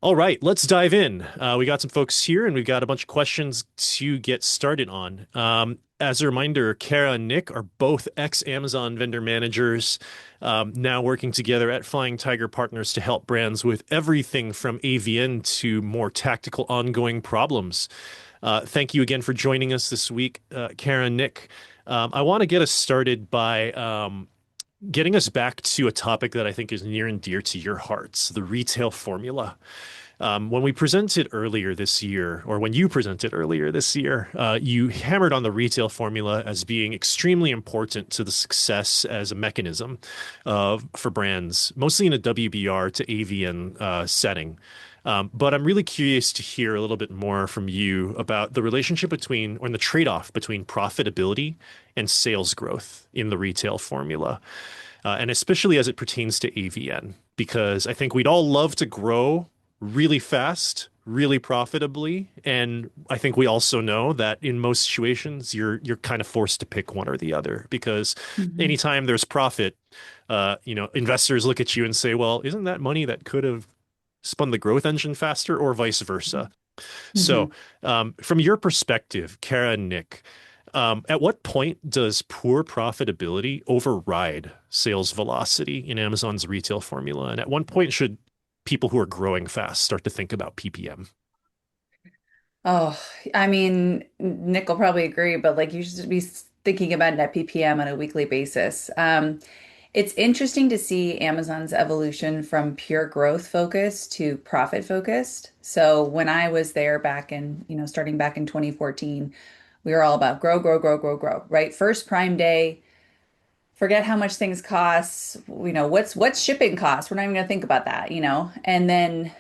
All right, let's dive in. We got some folks here and we've got a bunch of questions to get started on. As a reminder, Kara and Nick are both ex-Amazon vendor managers, now working together at Flying Tiger Partners to help brands with everything from AVN to more tactical ongoing problems. Thank you again for joining us this week, Kara and Nick. I want to get us started by getting us back to a topic that I think is near and dear to your hearts, the retail formula. When we presented earlier this year, or when you presented earlier this year, you hammered on the retail formula as being extremely important to the success as a mechanism for brands, mostly in a WBR to AVN setting. But I'm really curious to hear a little bit more from you about the relationship between, or the trade-off between profitability and sales growth in the retail formula, and especially as it pertains to AVN, because I think we'd all love to grow really fast, really profitably. And I think we also know that in most situations, you're kind of forced to pick one or the other because Mhm. anytime there's profit, investors look at you and say, well, isn't that money that could have spun the growth engine faster or vice versa? So, Mhm. from your perspective, Kara and Nick, at what point does poor profitability override sales velocity in Amazon's retail formula? And at one point should people who are growing fast start to think about PPM? Oh, I mean, Nick will probably agree, but like you should be thinking about net PPM on a weekly basis. It's interesting to see Amazon's evolution from pure growth focus to profit focused. So when I was there back in, starting back in 2014, we were all about grow, grow, grow, grow, grow, right? First Prime Day, forget how much things cost, what's shipping costs. We're not even going to think about that. And then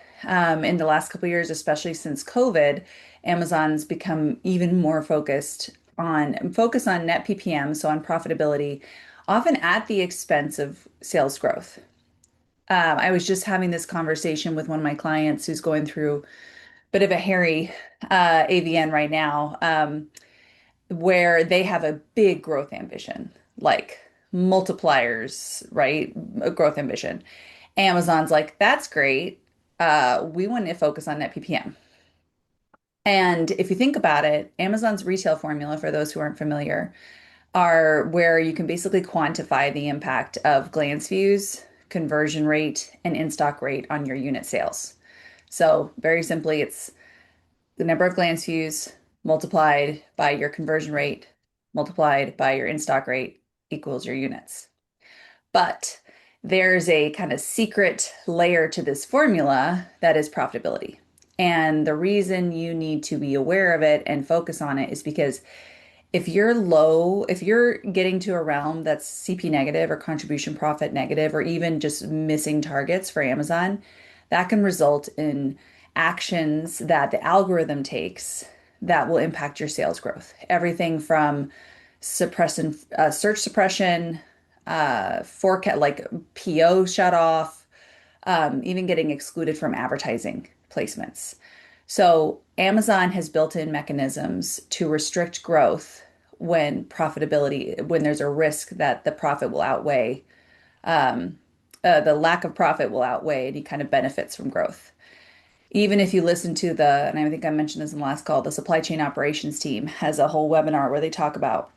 in the last couple of years, especially since COVID, Amazon's become even more focus on net PPM, so on profitability, often at the expense of sales growth. I was just having this conversation with one of my clients who's going through a bit of a hairy AVN right now, where they have a big growth ambition, like multipliers, right? A growth ambition. Amazon's like, that's great. We want to focus on net PPM. And if you think about it, Amazon's retail formula, for those who aren't familiar, are where you can basically quantify the impact of glance views, conversion rate, and in-stock rate on your unit sales. So very simply, it's the number of glance views multiplied by your conversion rate multiplied by your in-stock rate equals your units. But there's a kind of secret layer to this formula that is profitability. And the reason you need to be aware of it and focus on it is because if you're getting to a realm that's CP negative or contribution profit negative, or even just missing targets for Amazon, that can result in actions that the algorithm takes that will impact your sales growth. Everything from search suppression, forecast like PO shut off, even getting excluded from advertising placements. So Amazon has built in mechanisms to restrict growth when there's a risk that the profit will outweigh, the lack of profit will outweigh any kind of benefits from growth. Even if you listen to and I think I mentioned this in the last call, the supply chain operations team has a whole webinar where they talk about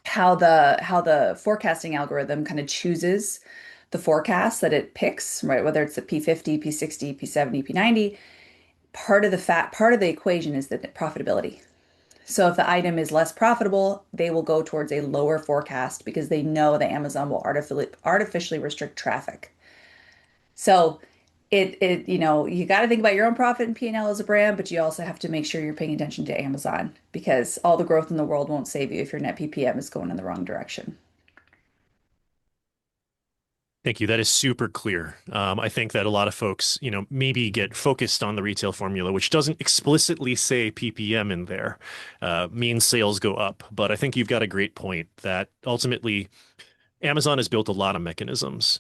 how the forecasting algorithm kind of chooses the forecast that it picks, right? Whether it's the P50, P60, P70, P90, part of the equation is the profitability. So if the item is less profitable, they will go towards a lower forecast because they know that Amazon will artificially restrict traffic. So you got to think about your own profit and P&L as a brand, but you also have to make sure you're paying attention to Amazon because all the growth in the world won't save you if your net PPM is going in the wrong direction. Thank you. That is super clear. I think that a lot of folks, maybe get focused on the retail formula, which doesn't explicitly say PPM in there, means sales go up. But I think you've got a great point that ultimately Amazon has built a lot of mechanisms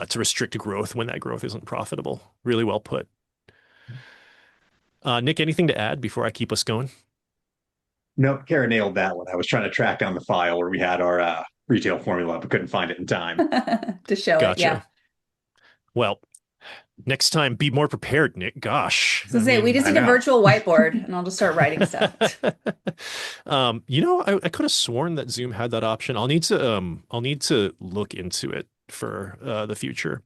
to restrict growth when that growth isn't profitable. Really well put. Nick, anything to add before I keep us going? Nope, Kara nailed that one. I was trying to track down the file where we had our retail formula, but couldn't find it in time. To show it. Yeah. Gotcha. Well, Next time, be more prepared, Nick. Gosh, So I say we mean, just I need a know. virtual whiteboard and I'll just start writing stuff. I could have sworn that Zoom had that option. I'll need to look into it for the future.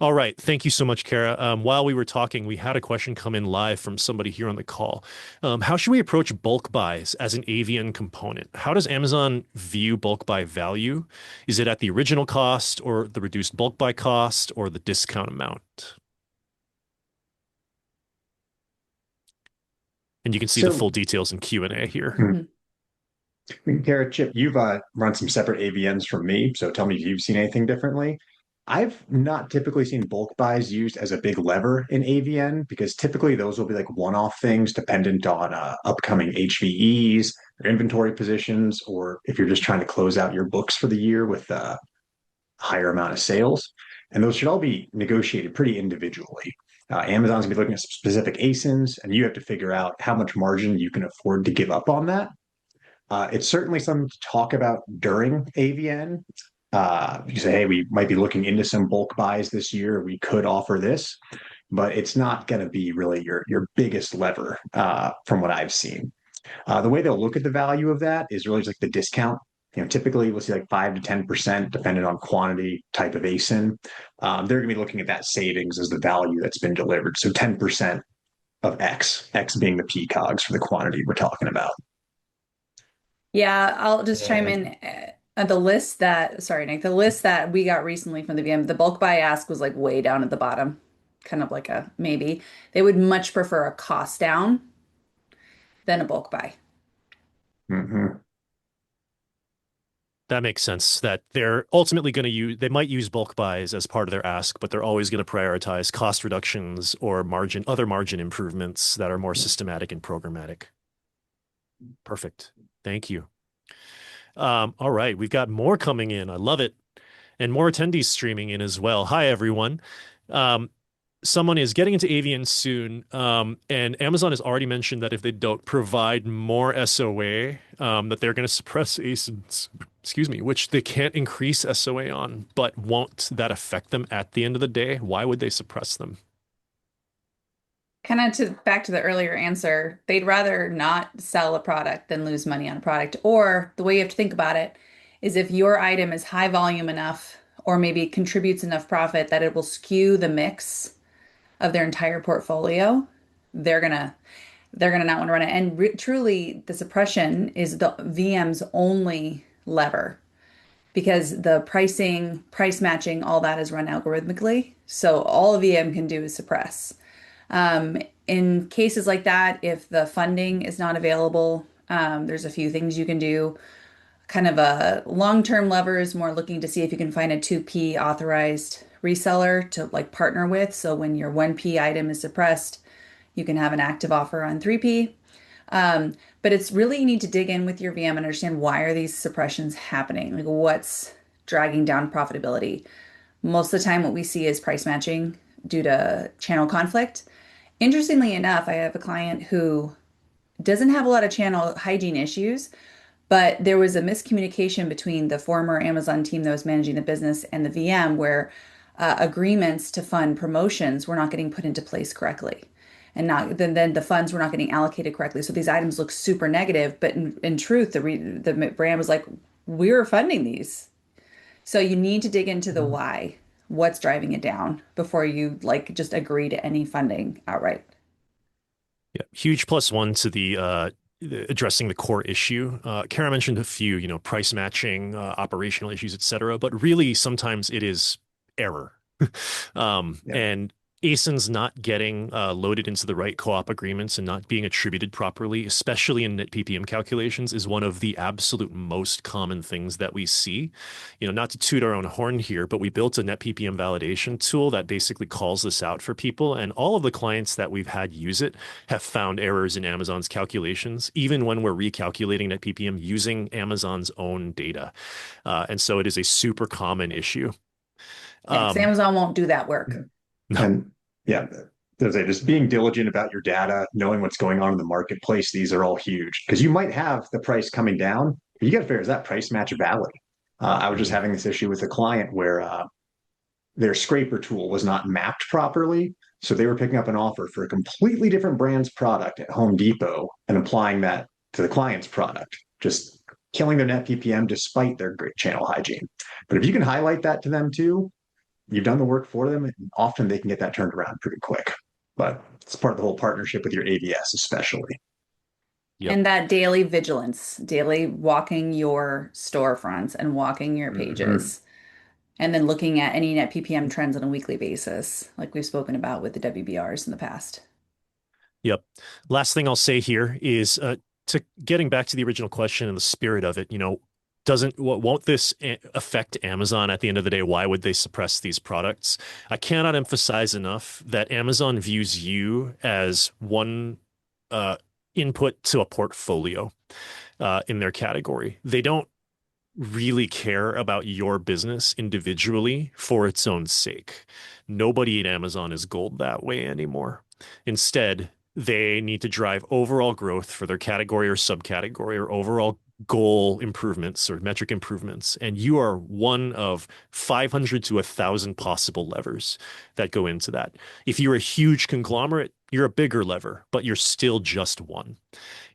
All right. Thank you so much, Kara. While we were talking, we had a question come in live from somebody here on the call. How should we approach bulk buys as an AVN component? How does Amazon view bulk buy value? Is it at the original cost or the reduced bulk buy cost or the discount amount? And you can see the So, full details in Q&A here. mm, Mhm. Kara, Chip, you've run some separate AVNs from me, so tell me if you've seen anything differently. I've not typically seen bulk buys used as a big lever in AVN because typically those will be like one-off things dependent on upcoming HVEs or inventory positions, or if you're just trying to close out your books for the year with a higher amount of sales. And those should all be negotiated pretty individually. Amazon's gonna be looking at specific ASINs, and you have to figure out how much margin you can afford to give up on that. It's certainly something to talk about during AVN. You say, hey, we might be looking into some bulk buys this year. We could offer this, but it's not going to be really your biggest lever from what I've seen. The way they'll look at the value of that is really just like the discount. Typically we'll see like 5 to 10%, depending on quantity, type of ASIN. They're going to be looking at that savings as the value that's been delivered. So 10% of X being the PCOGs for the quantity we're talking about. Yeah, I'll just chime And in. The list that, sorry, Nick, the list that we got recently from the VM, the bulk buy ask was like way down at the bottom, kind of like a maybe. They would much prefer a cost down than a bulk buy. mhm. That makes sense that they're ultimately going to they might use bulk buys as part of their ask, but they're always going to prioritize cost reductions or other margin improvements that are more systematic and programmatic. Perfect. Thank you. All right. We've got more coming in. I love it. And more attendees streaming in as well. Hi, everyone. Um, Someone is getting into AVN soon, and Amazon has already mentioned that if they don't provide more SOA, that they're going to suppress ASINs, excuse me, which they can't increase SOA on. But won't that affect them at the end of the day? Why would they suppress them? Kind of to back to the earlier answer, they'd rather not sell a product than lose money on a product. Or the way you have to think about it is if your item is high volume enough or maybe contributes enough profit that it will skew the mix of their entire portfolio, they're gonna they're gonna not want to run it. And truly, the suppression is the VM's only lever because the pricing, price matching, all that is run algorithmically. So all a VM can do is suppress. In cases like that, if the funding is not available, there's a few things you can do. Kind of a long-term lever is more looking to see if you can find a 2P authorized reseller to like partner with. So when your 1P item is suppressed, you can have an active offer on 3P. But it's really you need to dig in with your VM and understand why are these suppressions happening? Like what's dragging down profitability? Most of the time, what we see is price matching due to channel conflict. Interestingly enough, I have a client who doesn't have a lot of channel hygiene issues, but there was a miscommunication between the former Amazon team that was managing the business and the VM where agreements to fund promotions were not getting put into place correctly. And not then the funds were not getting allocated correctly. So these items look super negative, but in truth, the brand was like, we're funding these. So you need to dig into the why, what's driving it down before you like just agree to any funding outright. Yeah, huge plus one to addressing the core issue. Kara mentioned a few, price matching, operational issues, et cetera, but really sometimes it is error. Yeah. And ASINs not getting loaded into the right co-op agreements and not being attributed properly, especially in net PPM calculations, is one of the absolute most common things that we see. Not to toot our own horn here, but we built a net PPM validation tool that basically calls this out for people. And all of the clients that we've had use it have found errors in Amazon's calculations, even when we're recalculating net PPM using Amazon's own data. And so it is a super common issue. Yeah, because Um, Amazon won't do that work. no. And yeah, there's just being diligent about your data, knowing what's going on in the marketplace. These are all huge because you might have the price coming down, but you got to figure, is that price match valid? I was just Mhm. having this issue with a client where their scraper tool was not mapped properly. So they were picking up an offer for a completely different brand's product at Home Depot and applying that to the client's product, just killing their net PPM despite their great channel hygiene. But if you can highlight that to them too, you've done the work for them, and often they can get that turned around pretty quick. But it's part of the whole partnership with your AVS, especially. Yep. And that daily vigilance, daily walking your storefronts and walking your Mm-hmm. pages, and then looking at any net PPM trends on a weekly basis, like we've spoken about with the WBRs in the past. Yep. Last thing I'll say here is to getting back to the original question and the spirit of it, doesn't won't this affect Amazon at the end of the day? Why would they suppress these products? I cannot emphasize enough that Amazon views you as one uh, input to a portfolio in their category. They don't really care about your business individually for its own sake. Nobody at Amazon is gold that way anymore. Instead, they need to drive overall growth for their category or subcategory or overall goal improvements or metric improvements. And you are one of 500 to 1,000 possible levers that go into that. If you're a huge conglomerate, you're a bigger lever, but you're still just one.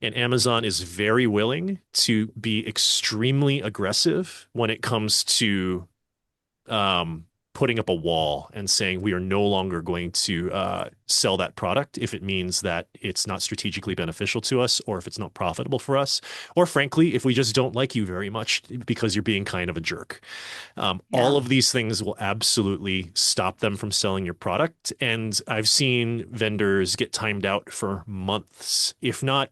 And Amazon is very willing to be extremely aggressive when it comes to putting up a wall and saying we are no longer going to sell that product if it means that it's not strategically beneficial to us, or if it's not profitable for us, or frankly, if we just don't like you very much because you're being kind of a jerk. All Yeah. of these things will absolutely stop them from selling your product. And I've seen vendors get timed out for months, if not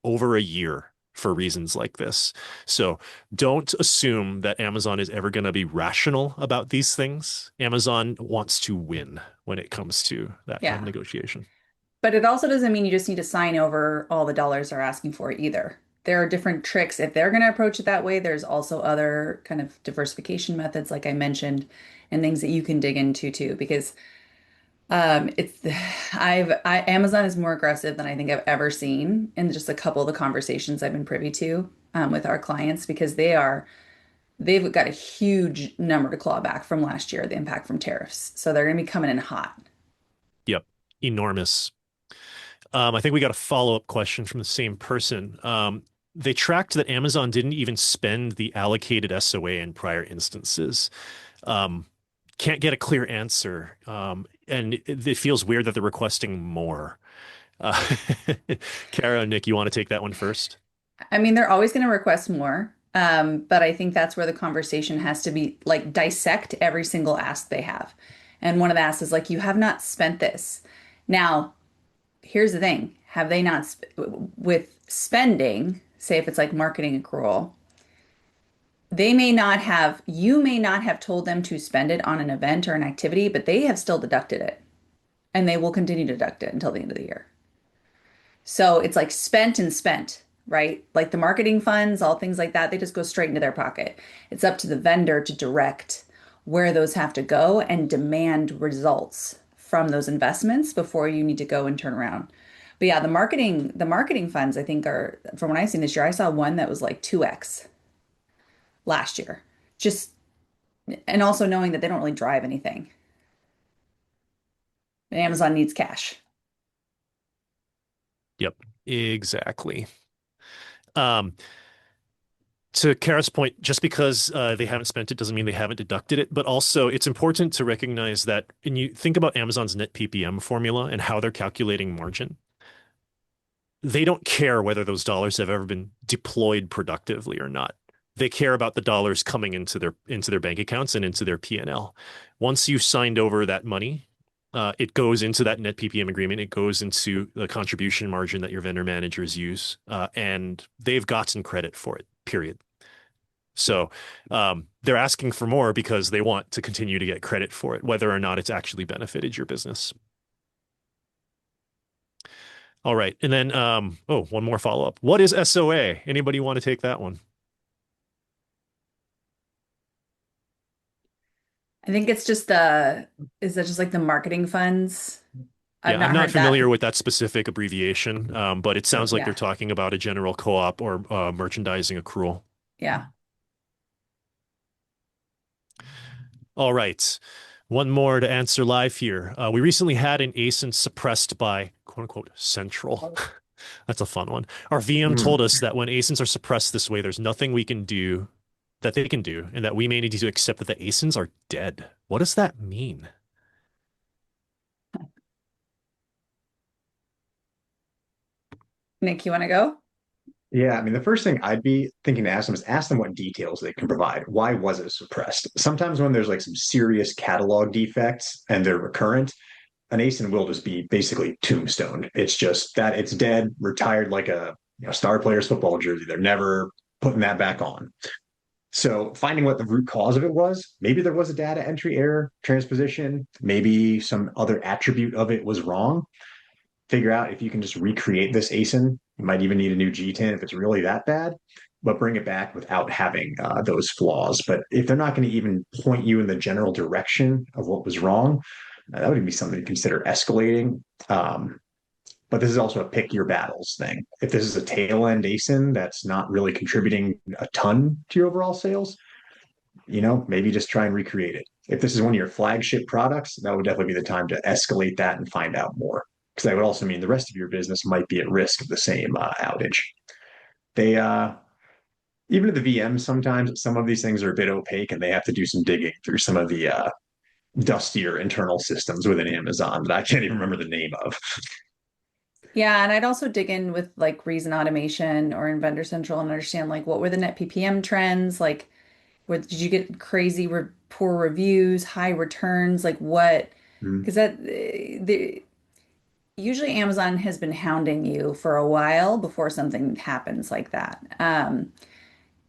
over a year, for reasons like this. So don't assume that Amazon is ever going to be rational about these things. Amazon wants to win when it comes to that kind of Yeah. negotiation. But it also doesn't mean you just need to sign over all the dollars they're asking for either. There are different tricks. If they're going to approach it that way, there's also other kind of diversification methods, like I mentioned, and things that you can dig into too. Because it's Amazon is more aggressive than I think I've ever seen in just a couple of the conversations I've been privy to with our clients because they've got a huge number to claw back from last year, the impact from tariffs. So they're going to be coming in hot. Yep. Enormous. I think we got a follow-up question from the same person. They tracked that Amazon didn't even spend the allocated SOA in prior instances. Um, can't get a clear answer. And it feels weird that they're requesting more. Uh, Kara and Nick, you want to take that one first? I mean, they're always going to request more. But I think that's where the conversation has to be like dissect every single ask they have. And one of the asks is like, you have not spent this. Now, here's the thing. Have they not, with spending, say if it's like marketing accrual, you may not have told them to spend it on an event or an activity, but they have still deducted it and they will continue to deduct it until the end of the year. So it's like spent and spent, right? Like the marketing funds, all things like that, they just go straight into their pocket. It's up to the vendor to direct where those have to go and demand results from those investments before you need to go and turn around. But yeah, the marketing funds, I think are from what I've seen this year, I saw one that was like 2x last year. Just and also knowing that they don't really drive anything. And Amazon needs cash. Yep, exactly. Um, to Kara's point, just because they haven't spent it doesn't mean they haven't deducted it. But also, it's important to recognize that when you think about Amazon's net PPM formula and how they're calculating margin, they don't care whether those dollars have ever been deployed productively or not. They care about the dollars coming into their bank accounts and into their P&L. Once you've signed over that money, it goes into that net PPM agreement. It goes into the contribution margin that your vendor managers use, and they've gotten credit for it, period. So they're asking for more because they want to continue to get credit for it, whether or not it's actually benefited your business. All right. And then, one more follow-up. What is SOA? Anybody want to take that one? I think it's just is that just like the marketing funds? I've Yeah, I'm not not heard that. familiar with that specific abbreviation, but it sounds like they're Yeah. talking about a general co-op or merchandising accrual. Yeah. All right. One more to answer live here. We recently had an ASIN suppressed by quote unquote central. That's a fun one. Our VM Hmm. told us that when ASINs are suppressed this way, there's nothing we can do that they can do, and that we may need to accept that the ASINs are dead. What does that mean? Nick, you want to go? Yeah, I mean, the first thing I'd be thinking to ask them what details they can provide. Why was it suppressed? Sometimes when there's like some serious catalog defects and they're recurrent, an ASIN will just be basically tombstoned. It's just that it's dead, retired like a star player's football jersey. They're never putting that back on. So finding what the root cause of it was, maybe there was a data entry error, transposition, maybe some other attribute of it was wrong. Figure out if you can just recreate this ASIN. You might even need a new G10 if it's really that bad, but bring it back without having those flaws. But if they're not going to even point you in the general direction of what was wrong, that would be something to consider escalating. But this is also a pick your battles thing. If this is a tail end ASIN that's not really contributing a ton to your overall sales, maybe just try and recreate it. If this is one of your flagship products, that would definitely be the time to escalate that and find out more. Because that would also mean the rest of your business might be at risk of the same outage. They, even at the VM, sometimes some of these things are a bit opaque and they have to do some digging through some of the dustier internal systems within Amazon that I can't even remember the name of. Yeah, and I'd also dig in with like Reason Automation or in Vendor Central and understand like what were the net PPM trends? Like, did you get crazy re poor reviews, high returns? Like what? Mm. Because usually Amazon has been hounding you for a while before something happens like that.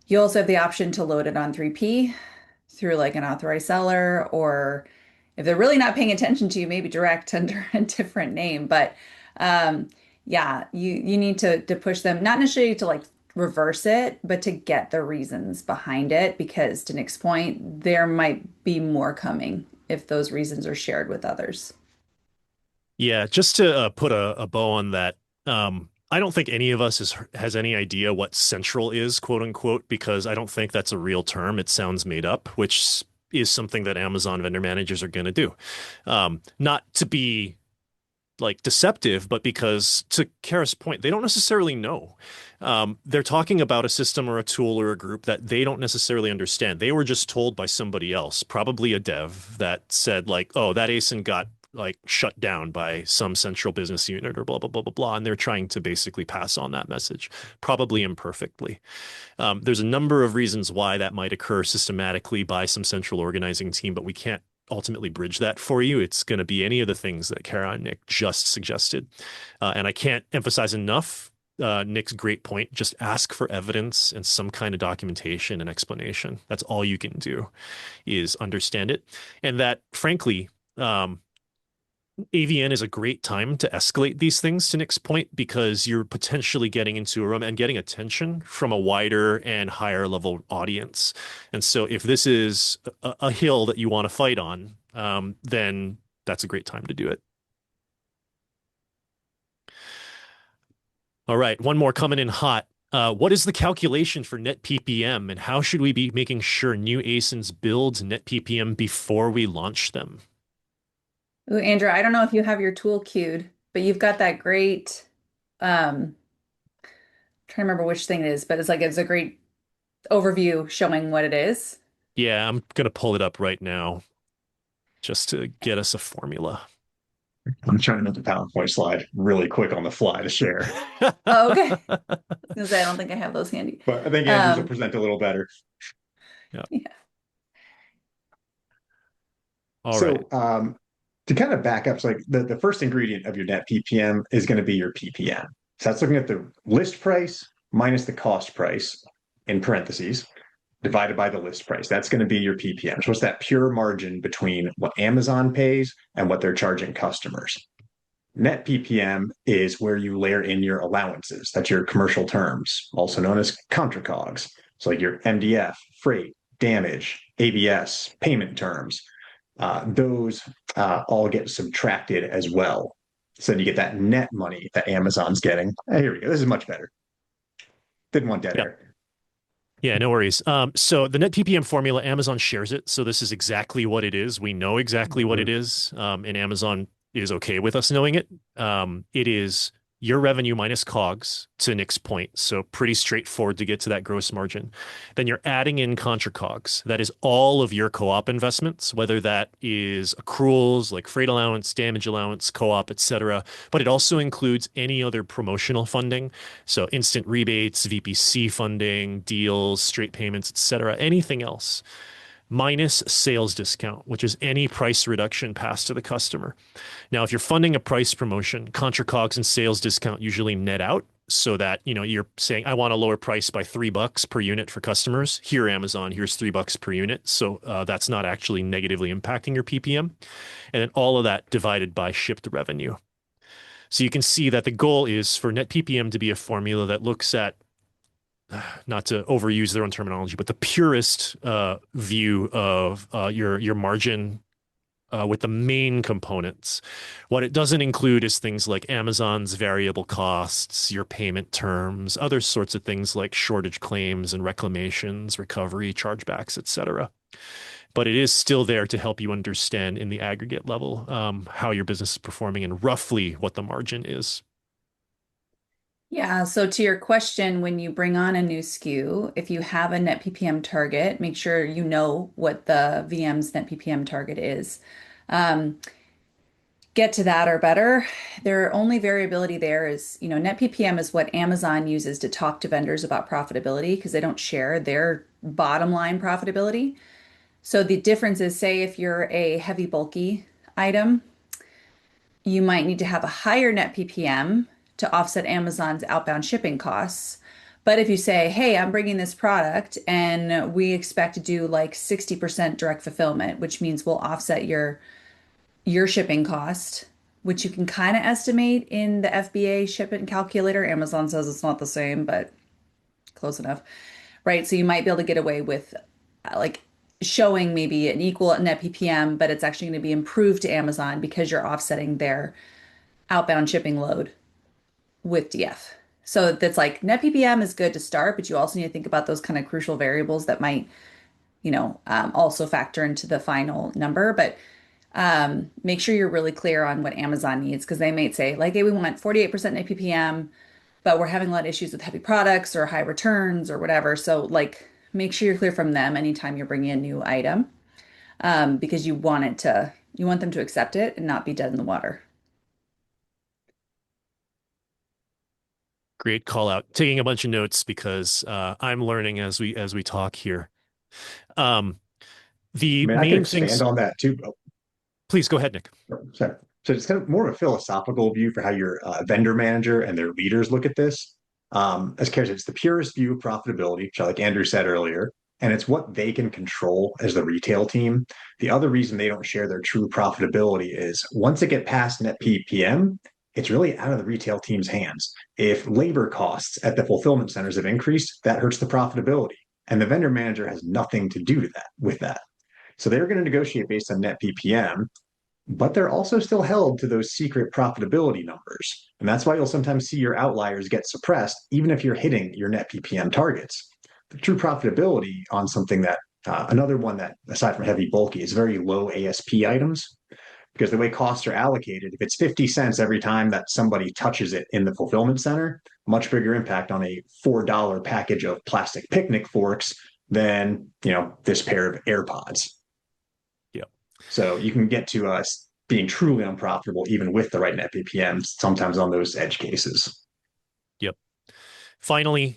You also have the option to load it on 3P through like an authorized seller, or if they're really not paying attention to you, maybe direct under a different name. But um, yeah, you need to push them, not necessarily to like reverse it, but to get the reasons behind it, because to Nick's point, there might be more coming if those reasons are shared with others. Yeah, just to put a bow on that, I don't think any of us has any idea what central is, quote unquote, because I don't think that's a real term. It sounds made up, which is something that Amazon vendor managers are going to do. Not to be like deceptive, but because to Kara's point, they don't necessarily know. They're talking about a system or a tool or a group that they don't necessarily understand. They were just told by somebody else, probably a dev, that said like, "Oh, that ASIN got like shut down by some central business unit or blah blah blah blah blah," and they're trying to basically pass on that message, probably imperfectly. There's a number of reasons why that might occur systematically by some central organizing team, but we can't ultimately bridge that for you. It's going to be any of the things that Kara and Nick just suggested. And I can't emphasize enough Nick's great point. Just ask for evidence and some kind of documentation and explanation. That's all you can do is understand it. And that, frankly, AVN is a great time to escalate these things to Nick's point because you're potentially getting into a room and getting attention from a wider and higher level audience. And so if this is a hill that you want to fight on, then that's a great time to do it. All right, one more coming in hot. What is the calculation for net PPM and how should we be making sure new ASINs build net PPM before we launch them? Ooh, Andrew, I don't know if you have your tool queued, but you've got that great, trying to remember which thing it is, but it's a great overview showing what it is. Yeah, I'm going to pull it up right now just to get us a formula. I'm trying to make a PowerPoint slide really quick on the fly to share. Oh, okay. I was gonna say I don't think I have those handy. But I think Andrews will Um, present a little better. Yeah. yeah. All right. So to kind of back up, so like the first ingredient of your net PPM is going to be your PPM. So that's looking at the list price minus the cost price in parentheses divided by the list price. That's going to be your PPM. So it's that pure margin between what Amazon pays and what they're charging customers. Net PPM is where you layer in your allowances. That's your commercial terms, also known as contra cogs. So like your MDF, freight, damage, ABS, payment terms. Those all get subtracted as well. So then you get that net money that Amazon's getting. Here we go. This is much better. Didn't want dead Yep. air. Yeah, no worries. So the net PPM formula, Amazon shares it. So this is exactly what it is. We know exactly what it Mhm. is, and Amazon is okay with us knowing it. It is your revenue minus COGS to Nick's point. So pretty straightforward to get to that gross margin. Then you're adding in contra COGS. That is all of your co-op investments, whether that is accruals like freight allowance, damage allowance, co-op, etc. But it also includes any other promotional funding. So instant rebates, VPC funding, deals, straight payments, etc. Anything else minus sales discount, which is any price reduction passed to the customer. Now, if you're funding a price promotion, contra COGS and sales discount usually net out so that, you're saying, I want a lower price by $3 per unit for customers. Here, Amazon, here's $3 per unit. So that's not actually negatively impacting your PPM. And then all of that divided by shipped revenue. So you can see that the goal is for net PPM to be a formula that looks at, not to overuse their own terminology, but the purest view of your margin with the main components. What it doesn't include is things like Amazon's variable costs, your payment terms, other sorts of things like shortage claims and reclamations, recovery, chargebacks, etc. But it is still there to help you understand in the aggregate level how your business is performing and roughly what the margin is. Yeah, so to your question, when you bring on a new SKU, if you have a net PPM target, make sure you know what the VM's net PPM target is. Um, get to that or better. Their only variability there is, net PPM is what Amazon uses to talk to vendors about profitability because they don't share their bottom line profitability. So the difference is, say, if you're a heavy bulky item, you might need to have a higher net PPM to offset Amazon's outbound shipping costs. But if you say, hey, I'm bringing this product and we expect to do like 60% direct fulfillment, which means we'll offset your shipping cost, which you can kind of estimate in the FBA shipment calculator. Amazon says it's not the same, but close enough, right? So you might be able to get away with like showing maybe an equal net PPM, but it's actually going to be improved to Amazon because you're offsetting their outbound shipping load with DF. So that's like net PPM is good to start, but you also need to think about those kind of crucial variables that might, also factor into the final number. But make sure you're really clear on what Amazon needs because they might say, like, hey, we want 48% net PPM, but we're having a lot of issues with heavy products or high returns or whatever. So, like, make sure you're clear from them anytime you're bringing a new item because you want them to accept it and not be dead in the water. Great call out. Taking a bunch of notes because I'm learning as we talk here. Um, I the mean, I can main expand things. on that too. Please go ahead, Nick. So, so it's kind of more of a philosophical view for how your vendor manager and their leaders look at this. As Kara said, it's the purest view of profitability, which, like Andrew said earlier, and it's what they can control as the retail team. The other reason they don't share their true profitability is once it get past net PPM, it's really out of the retail team's hands. If labor costs at the fulfillment centers have increased, that hurts the profitability, and the vendor manager has nothing to do to that with that. So they're going to negotiate based on net PPM, but they're also still held to those secret profitability numbers. And that's why you'll sometimes see your outliers get suppressed, even if you're hitting your net PPM targets. The true profitability on something that, another one that, aside from heavy bulky, is very low ASP items, because the way costs are allocated, if it's 50 cents every time that somebody touches it in the fulfillment center, much bigger impact on a $4 package of plastic picnic forks than, this pair of AirPods. Yep. So you can get to being truly unprofitable even with the right net PPM sometimes on those edge cases. Yep. Finally,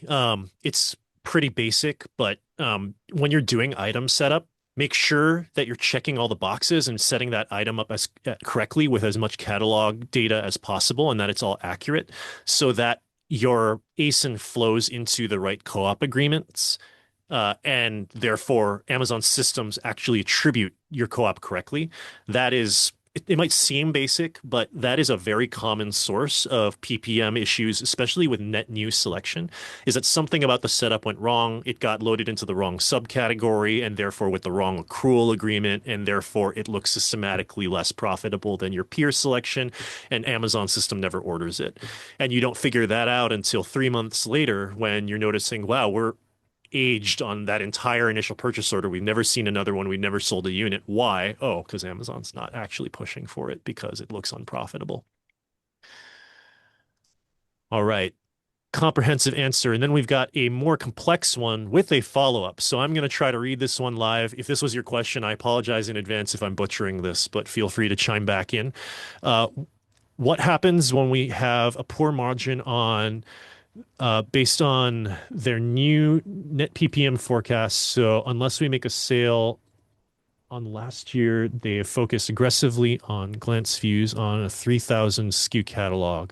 it's pretty basic, but when you're doing item setup, make sure that you're checking all the boxes and setting that item up as correctly with as much catalog data as possible, and that it's all accurate, so that your ASIN flows into the right co-op agreements, and therefore Amazon systems actually attribute your co-op correctly. That is it might seem basic, but that is a very common source of PPM issues, especially with net new selection, is that something about the setup went wrong. It got loaded into the wrong subcategory and therefore with the wrong accrual agreement, and therefore it looks systematically less profitable than your peer selection, and Amazon system never orders it. And you don't figure that out until 3 months later when you're noticing, wow, we're aged on that entire initial purchase order. We've never seen another one. We've never sold a unit. Why? Oh, because Amazon's not actually pushing for it because it looks unprofitable. All right. Comprehensive answer. And then we've got a more complex one with a follow-up. So I'm going to try to read this one live. If this was your question, I apologize in advance if I'm butchering this, but feel free to chime back in. Uh, what happens when we have a poor margin on based on their new net PPM forecast? So unless we make a sale on last year, they have focused aggressively on glance views on a 3,000 SKU catalog.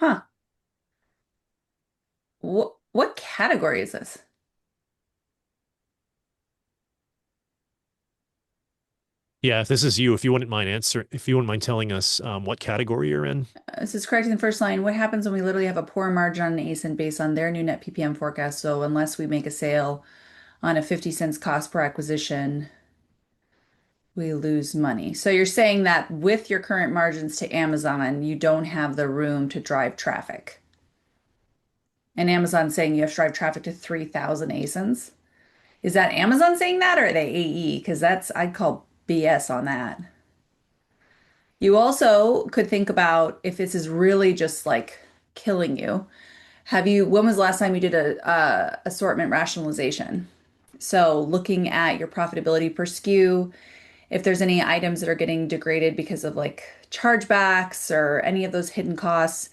Huh. What category is this? Yeah, if this is you, if you wouldn't mind if you wouldn't mind telling us what category you're in. This is correcting the first line. What happens when we literally have a poor margin on an ASIN based on their new net PPM forecast? So unless we make a sale on a 50 cents cost per acquisition, we lose money. So you're saying that with your current margins to Amazon, you don't have the room to drive traffic. And Amazon's saying you have to drive traffic to 3,000 ASINs. Is that Amazon saying that or are they AE? Because I'd call BS on that. You also could think about if this is really just like killing you. When was the last time you did a assortment rationalization? So looking at your profitability per SKU, if there's any items that are getting degraded because of like chargebacks or any of those hidden costs.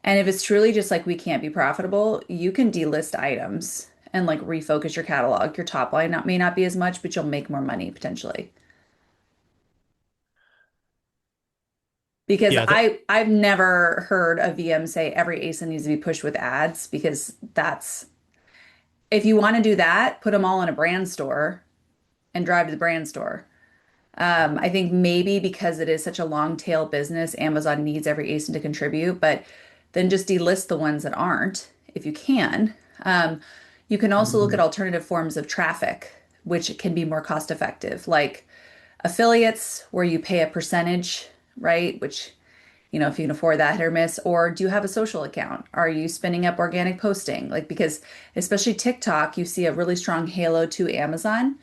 And if it's truly just like we can't be profitable, you can delist items and like refocus your catalog. Your top line may not be as much, but you'll make more money potentially. Because Yeah, that I've never heard a VM say every ASIN needs to be pushed with ads because that's if you want to do that, put them all in a brand store and drive to the brand store. I think maybe because it is such a long tail business, Amazon needs every ASIN to contribute, but then just delist the ones that aren't if you can. Um, you can also look at Mhm. alternative forms of traffic, which can be more cost effective, like affiliates, where you pay a percentage, right? Which if you can afford that hit or miss, or do you have a social account? Are you spinning up organic posting? Like, because especially TikTok, you see a really strong halo to Amazon.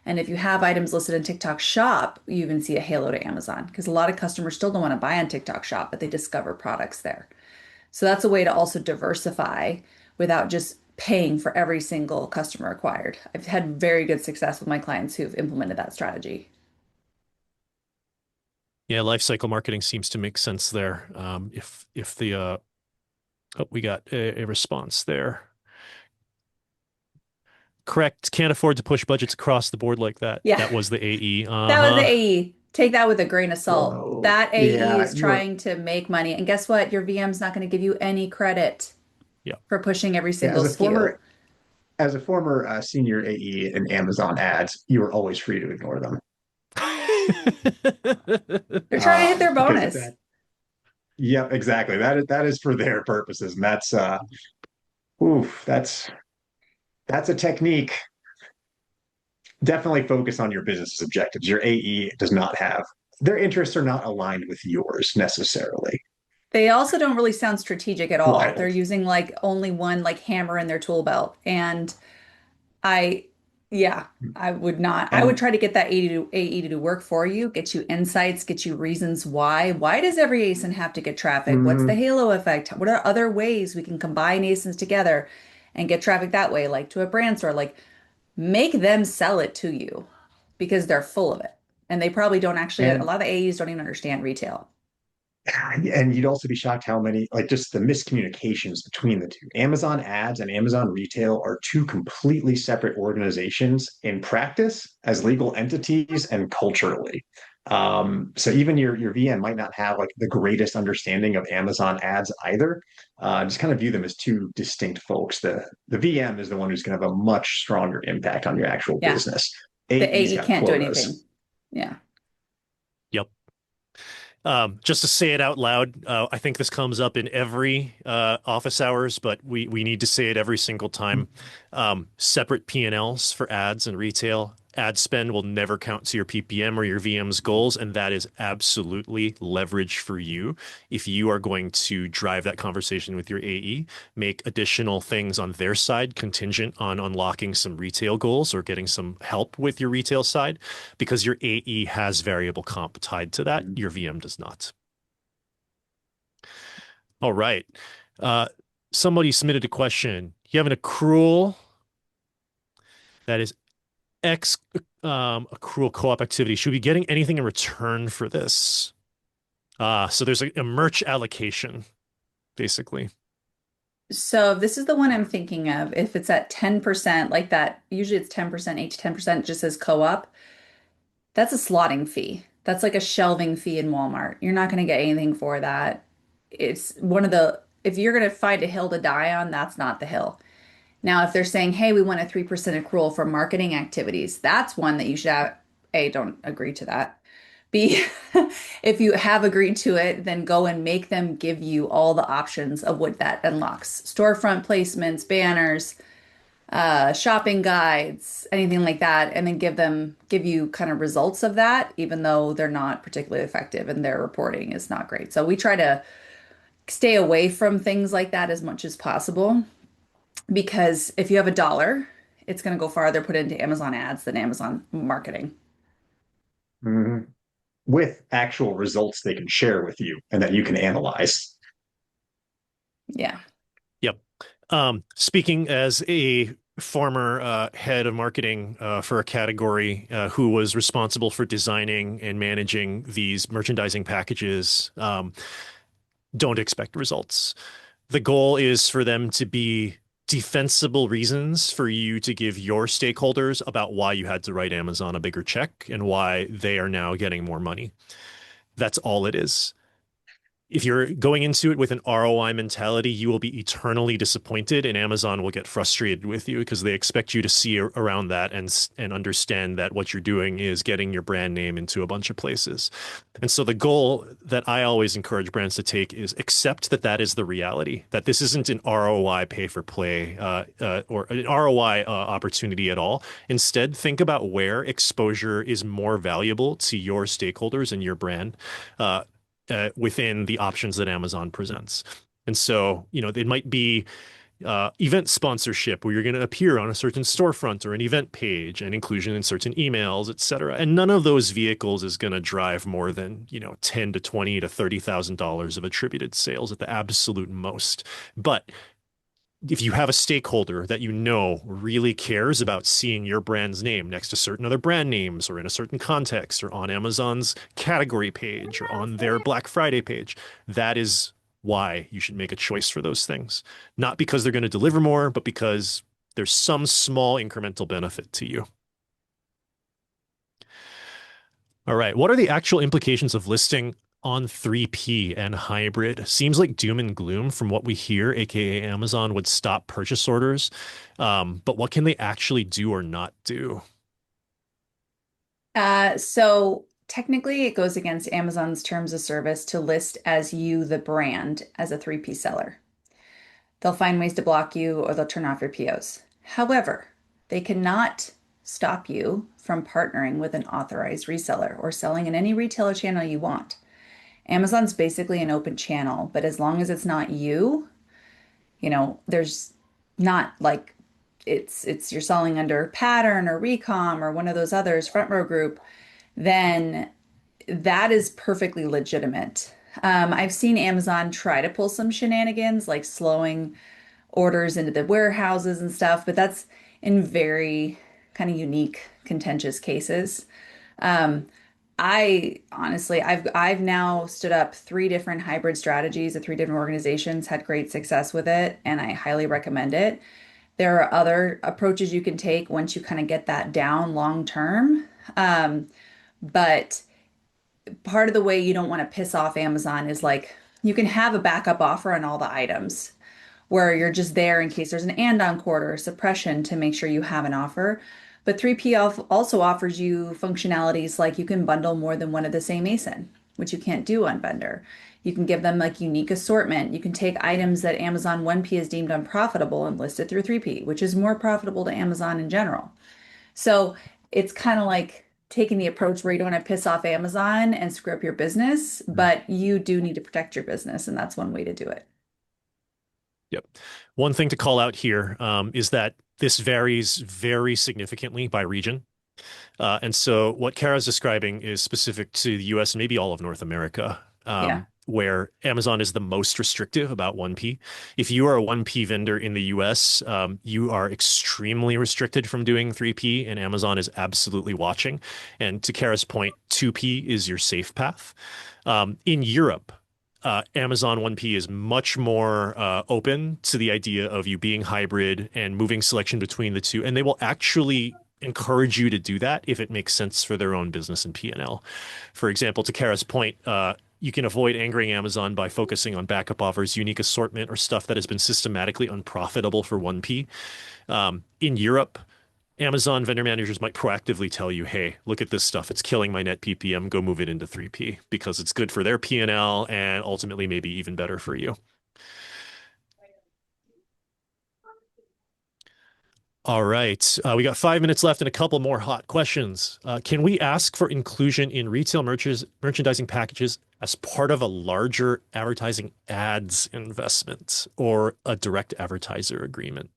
And if you have items listed in TikTok Shop, you even see a halo to Amazon because a lot of customers still don't want to buy on TikTok Shop, but they discover products there. So that's a way to also diversify without just paying for every single customer acquired. I've had very good success with my clients who've implemented that strategy. yeah, life cycle marketing seems to make sense there. If the oh, we got a response there. Correct. Can't afford to push budgets across the board like that. Yeah, That was the AE. that was the Uh-huh. AE. Take that with a grain of salt. Whoa. That AE Yeah, is you're trying to make money. And guess what? Your VM's not going to give you any credit Yeah. for pushing every yeah, single SKU. as a former senior AE in Amazon ads, you are always free to ignore them. They're trying to hit their Because bonus. that, yep, exactly. That is for their purposes. And oof, that's a technique. Definitely focus on your business's objectives. Your AE does not have their interests are not aligned with yours necessarily. They also don't really sound strategic at all. They're Wild. using like only one like hammer in their tool belt. And I, yeah, I would not. I would And try to get that AE to do work for you, get you insights, get you reasons why. Why does every ASIN have to get traffic? What's the mm, halo effect? What are other ways we can combine ASINs together and get traffic that way, like to a brand store? Like make them sell it to you because they're full of it. And they probably don't actually, a and lot of the AEs don't even understand retail. and you'd also be shocked how many, like just the miscommunications between the two. Amazon ads and Amazon retail are two completely separate organizations in practice as legal entities and culturally. So even your VM might not have like the greatest understanding of Amazon ads either. Just kind of view them as two distinct folks. The VM is the one who's going to have a much stronger impact on your actual Yeah. business. The AE's AE got can't do anything. quotas. Yeah. Yep. Just to say it out loud, I think this comes up in every office hours, but we need to say it every single time. Separate P&Ls for ads and retail. ad spend will never count to your PPM or your VM's goals, and that is absolutely leverage for you. If you are going to drive that conversation with your AE, make additional things on their side contingent on unlocking some retail goals or getting some help with your retail side, because your AE has variable comp tied to that. Mhm. Your VM does not. All right. Uh, Somebody submitted a question. You have an accrual that is X accrual co-op activity. Should we be getting anything in return for this? So there's a merch allocation, basically. So this is the one I'm thinking of. If it's at 10%, like that, usually it's 10%, 8 to 10% just says co-op. That's a slotting fee. That's like a shelving fee in Walmart. You're not going to get anything for that. It's one of the, if you're going to find a hill to die on, that's not the hill. Now, if they're saying, hey, we want a 3% accrual for marketing activities, that's one that you should have. A, don't agree to that. B, if you have agreed to it, then go and make them give you all the options of what that unlocks. Storefront placements, banners, shopping guides, anything like that, and then give you kind of results of that, even though they're not particularly effective and their reporting is not great. So we try to stay away from things like that as much as possible because if you have a dollar, it's going to go farther put into Amazon ads than Amazon marketing. Mhm. With actual results they can share with you and that you can analyze. Yeah. Yep. Speaking as a former head of marketing for a category who was responsible for designing and managing these merchandising packages, don't expect results. The goal is for them to be defensible reasons for you to give your stakeholders about why you had to write Amazon a bigger check and why they are now getting more money. That's all it is. If you're going into it with an ROI mentality, you will be eternally disappointed, and Amazon will get frustrated with you because they expect you to see around that and understand that what you're doing is getting your brand name into a bunch of places. And so the goal that I always encourage brands to take is accept that that is the reality, that this isn't an ROI pay for play or an ROI opportunity at all. Instead, think about where exposure is more valuable to your stakeholders and your brand. Within the options that Amazon presents. And so, it might be event sponsorship where you're going to appear on a certain storefront or an event page and inclusion in certain emails, et cetera. And none of those vehicles is going to drive more than, 10 to 20 to $30,000 of attributed sales at the absolute most. But if you have a stakeholder that really cares about seeing your brand's name next to certain other brand names or in a certain context or on Amazon's category page or on their Black Friday page, that is why you should make a choice for those things. Not because they're going to deliver more, but because there's some small incremental benefit to you. All right. What are the actual implications of listing on 3P and hybrid? Seems like doom and gloom from what we hear, aka Amazon would stop purchase orders. But what can they actually do or not do? So technically it goes against Amazon's terms of service to list as you, the brand, as a 3P seller. They'll find ways to block you or they'll turn off your POs. However, they cannot stop you from partnering with an authorized reseller or selling in any retailer channel you want. Amazon's basically an open channel, but as long as it's not you, there's not like it's you're selling under Pattern or Recom or one of those others, Front Row Group, then that is perfectly legitimate. I've seen Amazon try to pull some shenanigans like slowing orders into the warehouses and stuff, but that's in very kind of unique, contentious cases. Um, I honestly, I've now stood up three different hybrid strategies at three different organizations, had great success with it, and I highly recommend it. There are other approaches you can take once you kind of get that down long term. Um, but part of the way you don't want to piss off Amazon is like you can have a backup offer on all the items where you're just there in case there's an and-on quarter or suppression to make sure you have an offer. But 3P also offers you functionalities like you can bundle more than one of the same ASIN, which you can't do on vendor. You can give them like unique assortment. You can take items that Amazon 1P is deemed unprofitable and list it through 3P, which is more profitable to Amazon in general. So it's kind of like taking the approach where you don't want to piss off Amazon and screw up your business, but you do need to protect your business, and that's one way to do it. Yep. One thing to call out here is that this varies very significantly by region. And so what Kara's describing is specific to the US and maybe all of North America, Yeah. where Amazon is the most restrictive about 1P. If you are a 1P vendor in the US, you are extremely restricted from doing 3P, and Amazon is absolutely watching. And to Kara's point, 2P is your safe path. In Europe, Amazon 1P is much more open to the idea of you being hybrid and moving selection between the two. And they will actually encourage you to do that if it makes sense for their own business and P&L. For example, to Kara's point, you can avoid angering Amazon by focusing on backup offers, unique assortment, or stuff that has been systematically unprofitable for 1P. In Europe, Amazon vendor managers might proactively tell you, hey, look at this stuff. It's killing my net PPM. Go move it into 3P because it's good for their P&L and ultimately maybe even better for you. All right. We got 5 minutes left and a couple more hot questions. Can we ask for inclusion in retail merchandising packages as part of a larger advertising ads investment or a direct advertiser agreement?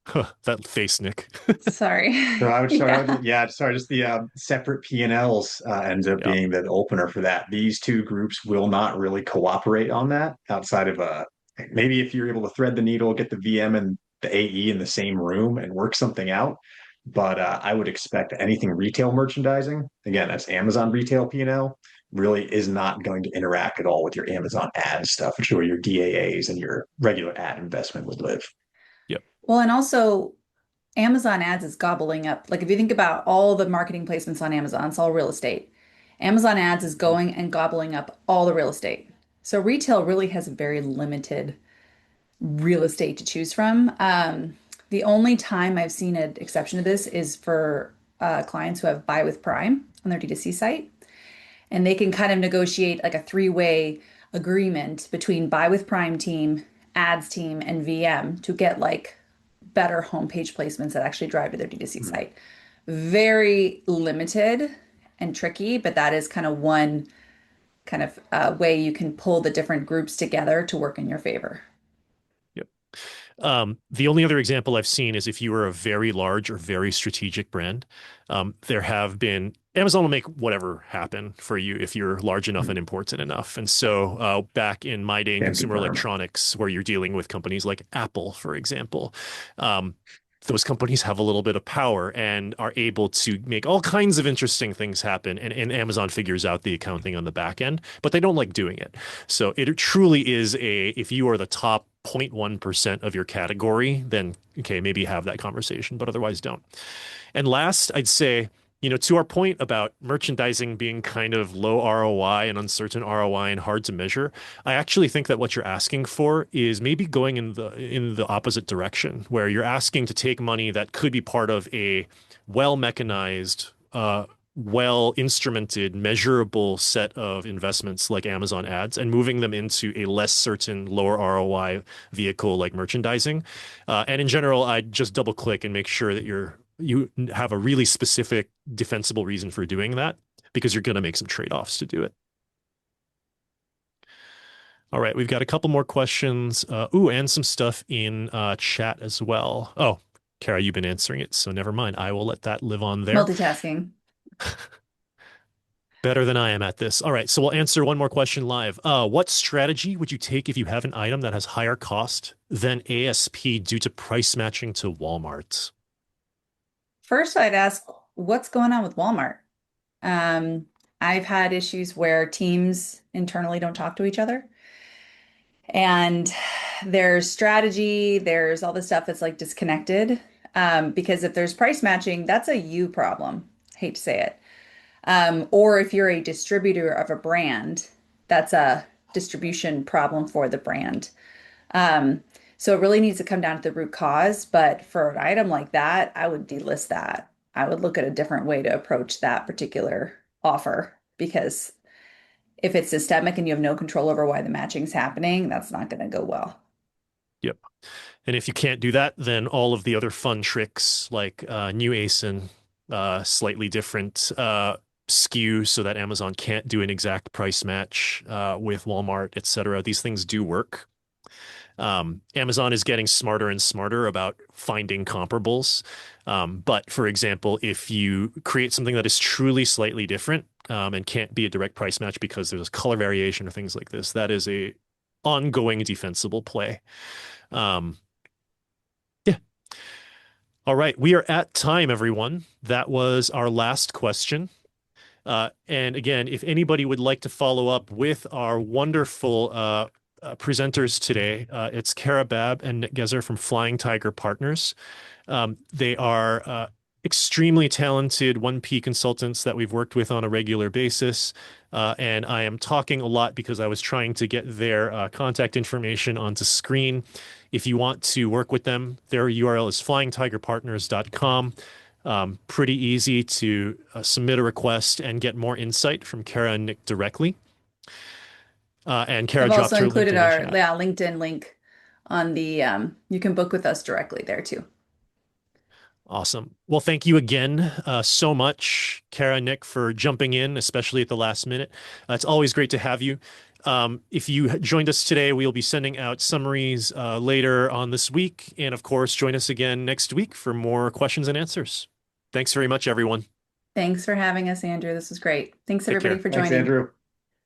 Huh, that face, Nick. Sorry. So I would start out Yeah. with, yeah, sorry, just the separate P&Ls ends up Yeah. being the opener for that. These two groups will not really cooperate on that outside of maybe if you're able to thread the needle, get the VM and the AE in the same room and work something out. But I would expect anything retail merchandising, again, that's Amazon retail P&L, really is not going to interact at all with your Amazon ad stuff, which is where your DAAs and your regular ad investment would live. Yep. Well, and also Amazon ads is gobbling up. Like if you think about all the marketing placements on Amazon, it's all real estate. Amazon ads is going and gobbling up all the real estate. So retail really has very limited real estate to choose from. The only time I've seen an exception to this is for clients who have Buy with Prime on their D2C site. And they can kind of negotiate like a three-way agreement between Buy with Prime team, ads team, and VM to get like better homepage placements that actually drive to their D2C Mhm. site. Very limited and tricky, but that is kind of one kind of way you can pull the different groups together to work in your favor. Yep. The only other example I've seen is if you are a very large or very strategic brand, there have been Amazon will make whatever happen for you if you're large enough and important enough. And so back in my day in Can't consumer confirm. electronics, where you're dealing with companies like Apple, for example, um, those companies have a little bit of power and are able to make all kinds of interesting things happen. And Amazon figures out the accounting on the back end, but they don't like doing it. So it truly is if you are the top 0.1% of your category, then okay, maybe have that conversation, but otherwise don't. And last, I'd say, to our point about merchandising being kind of low ROI and uncertain ROI and hard to measure, I actually think that what you're asking for is maybe going in the opposite direction, where you're asking to take money that could be part of a well mechanized, well instrumented, measurable set of investments like Amazon ads and moving them into a less certain, lower ROI vehicle like merchandising. And in general, I just double click and make sure that you have a really specific defensible reason for doing that because you're going to make some trade-offs to do it. All right, we've got a couple more questions. And some stuff in chat as well. Oh, Kara, you've been answering it, so never mind. I will let that live on there. Multitasking. Better than I am at this. All right, so we'll answer one more question live. What strategy would you take if you have an item that has higher cost than ASP due to price matching to Walmart? First, I'd ask what's going on with Walmart. Um, I've had issues where teams internally don't talk to each other. And there's strategy, there's all this stuff that's like disconnected. Because if there's price matching, that's a you problem. Hate to say it. Or if you're a distributor of a brand, that's a distribution problem for the brand. Um, so it really needs to come down to the root cause. But for an item like that, I would delist that. I would look at a different way to approach that particular offer because if it's systemic and you have no control over why the matching's happening, that's not going to go well. Yep. And if you can't do that, then all of the other fun tricks like new ASIN slightly different SKU so that Amazon can't do an exact price match with Walmart, etc. These things do work. Amazon is getting smarter and smarter about finding comparables. But for example, if you create something that is truly slightly different and can't be a direct price match because there's a color variation or things like this, that is a ongoing defensible play. Yeah. All right. We are at time, everyone. That was our last question. And again, if anybody would like to follow up with our wonderful presenters today, it's Kara Babb and Nick Gezzar from Flying Tiger Partners. They are extremely talented 1P consultants that we've worked with on a regular basis. And I am talking a lot because I was trying to get their contact information onto screen. If you want to work with them, their URL is flyingtigerpartners.com. Pretty easy to submit a request and get more insight from Kara and Nick directly. And Kara I've also dropped her included LinkedIn in our chat. LinkedIn link on the you can book with us directly there too. Awesome. Well, thank you again so much, Kara and Nick, for jumping in, especially at the last minute. It's always great to have you. If you joined us today, we'll be sending out summaries later on this week. And of course, join us again next week for more questions and answers. Thanks very much, everyone. Thanks for having us, Andrew. This was great. Thanks Take everybody care. for Thanks, joining. Andrew.